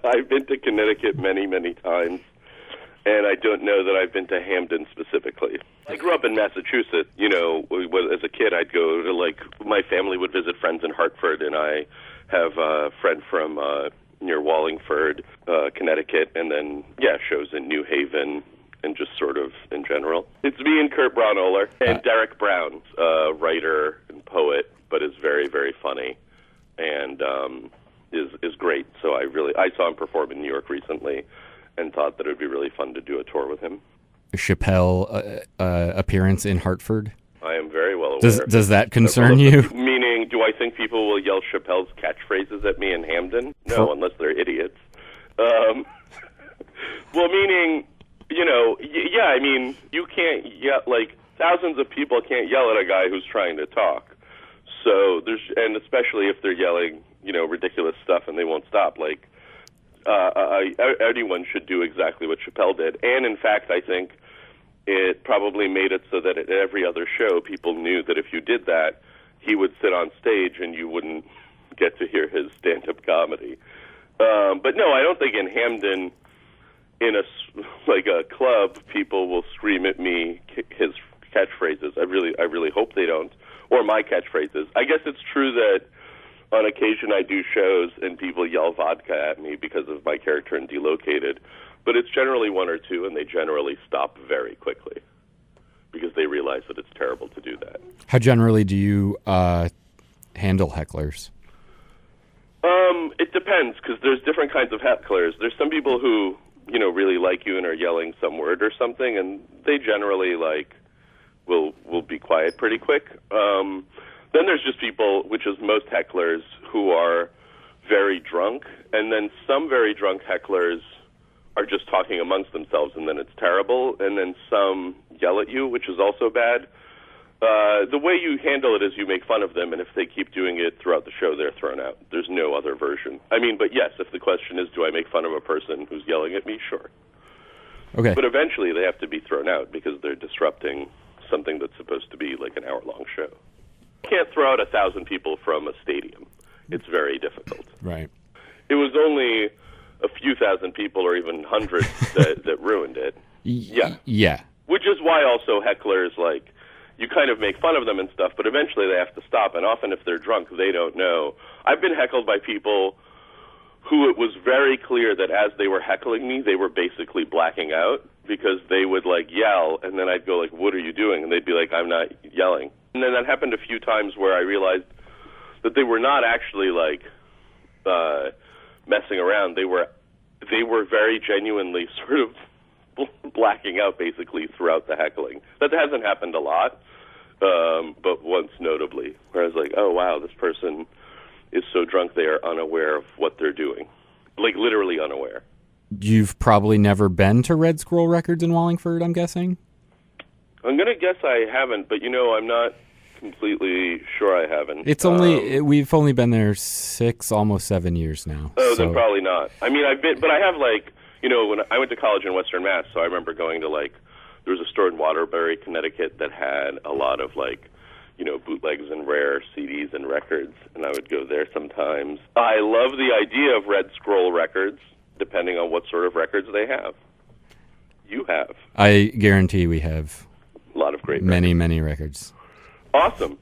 I've been to Connecticut many, many times, and I don't know that I've been to Hamden specifically. I grew up in Massachusetts. You know, as a kid, I'd go to, like, my family would visit friends in Hartford, and I have a friend from near Wallingford, Connecticut, and then, shows in New Haven, and just sort of in general. It's me and Kurt Braunohler, and Derrick Brown, writer and poet, but is very, very funny, and is great. So I saw him perform in New York recently, and thought that it would be really fun to do a tour with him. Chappelle appearance in Hartford? I am very well aware. Does that concern you? Meaning, do I think people will yell Chappelle's catchphrases at me in Hamden? No, unless they're idiots. Well, meaning, I mean, you can't yell, like, thousands of people can't yell at a guy who's trying to talk. So and especially if they're yelling, ridiculous stuff and they won't stop, like, anyone should do exactly what Chappelle did. And in fact, I think it probably made it so that at every other show, people knew that if you did that, he would sit on stage and you wouldn't get to hear his stand-up comedy. But no, I don't think in Hamden, in a club, people will scream at me his catchphrases. I really hope they don't, or my catchphrases. I guess it's true that on occasion I do shows and people yell vodka at me because of my character in Delocated, but it's generally one or two, and they generally stop very quickly because they realize that it's terrible to do that. How generally do you handle hecklers? It depends, because there's different kinds of hecklers. There's some people who, really like you and are yelling some word or something, and they generally, will be quiet pretty quick. Then there's just people, which is most hecklers, who are very drunk, and then some very drunk hecklers are just talking amongst themselves, and then it's terrible, and then some yell at you, which is also bad. The way you handle it is you make fun of them, and if they keep doing it throughout the show, they're thrown out. There's no other version. I mean, but yes, if the question is, do I make fun of a person who's yelling at me? Sure. Okay. But eventually they have to be thrown out because they're disrupting something that's supposed to be like an hour-long show. You can't throw out 1,000 people from a stadium. It's very difficult. Right. It was only a few thousand people or even hundreds that ruined it. Yeah. Which is why also hecklers, you kind of make fun of them and stuff, but eventually they have to stop, and often if they're drunk, they don't know. I've been heckled by people who it was very clear that as they were heckling me, they were basically blacking out because they would, yell, and then I'd go, what are you doing? And they'd be like, I'm not yelling. And then that happened a few times where I realized that they were not actually, messing around. They were very genuinely sort of blacking out basically throughout the heckling. That hasn't happened a lot, but once notably, where I was like, oh wow, this person is so drunk they are unaware of what they're doing. Literally unaware. You've probably never been to Redscroll Records in Wallingford, I'm guessing? I'm going to guess I haven't, but I'm not completely sure I haven't. We've only been there 6, almost 7 years now. Oh, then probably not. I mean, I've been, but I have when I went to college in Western Mass, so I remember going to there was a store in Waterbury, Connecticut that had a lot of bootlegs and rare CDs and records, and I would go there sometimes. I love the idea of Redscroll Records, depending on what sort of records they have. You have. I guarantee we have a lot of great many records. Awesome.